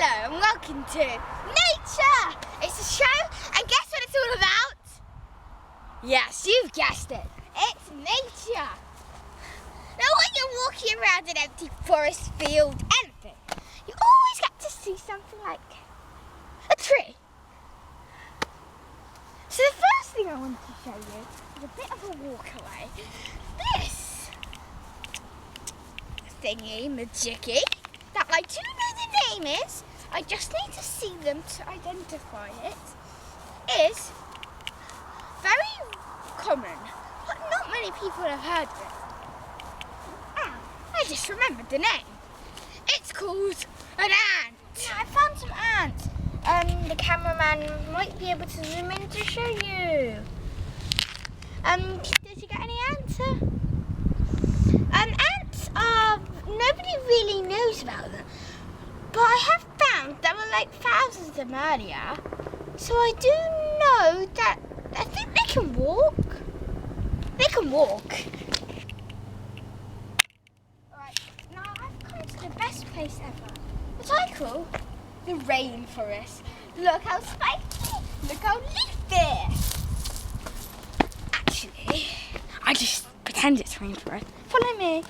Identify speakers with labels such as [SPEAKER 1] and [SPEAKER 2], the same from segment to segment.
[SPEAKER 1] Hello and welcome to Nature! It's a show, and guess what it's all about? Yes, you've guessed it. It's nature. Now when you're walking around an empty forest, field, anything, you always get to see something like a tree. So the first thing I want to show you is a bit of a walk away. This thingy, majiggy, that I do know the name is, I just need to see them to identify it, is very common, but not many people have heard of it. I just remembered the name. It's called an ant. Yeah, I found some ants. The cameraman might be able to zoom in to show you. Did you get any answer? Ants are, nobody really knows about them, but I have found there were like thousands of them earlier, so I do know that I think they can walk. They can walk. Alright, now I've come to the best place ever, what I call the rainforest. Look how spiky, look how leafy. Actually, I just pretend it's rainforest. Follow me.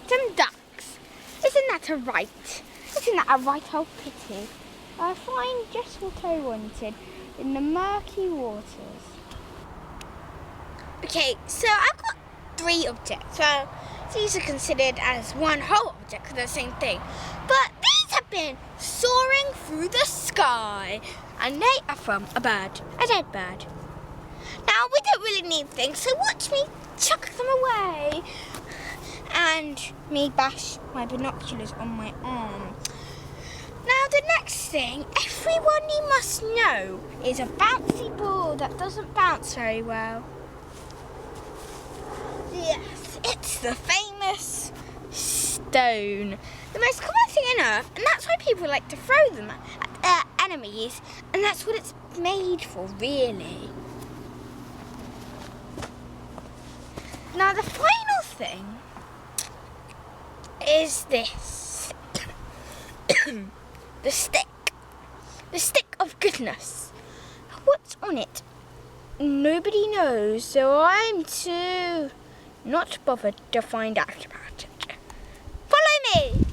[SPEAKER 1] Some ducks. Isn't that a right? Isn't that a right old pity? I find just what I wanted in the murky waters. Okay, so I've got 3 objects. Well, these are considered as one whole object because they're the same thing. But these have been soaring through the sky, and they are from a bird, a dead bird. Now, we don't really need things, so watch me chuck them away and me bash my binoculars on my arm. Now, the next thing everybody must know is a bouncy ball that doesn't bounce very well. Yes, it's the famous stone. The most common thing on Earth, and that's why people like to throw them at enemies, and that's what it's made for, really. Now, the final thing is this. The stick. The stick of goodness. What's on it? Nobody knows, so I'm too not bothered to find out about it. Follow me!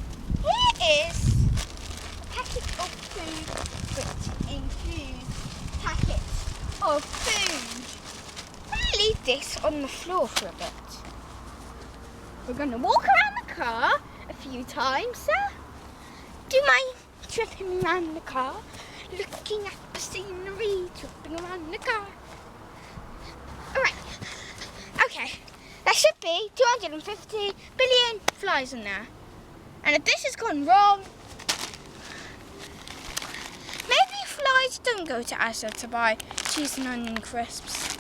[SPEAKER 1] Here is a packet of food, which includes packets of food. I'm going to leave this on the floor for a bit. We're going to walk around the car a few times, do my tripping around the car, looking at the scenery, tripping around the car. Alright, okay, there should be 250 billion flies in there. And if this has gone wrong, maybe flies don't go to Asda to buy cheese and onion crisps.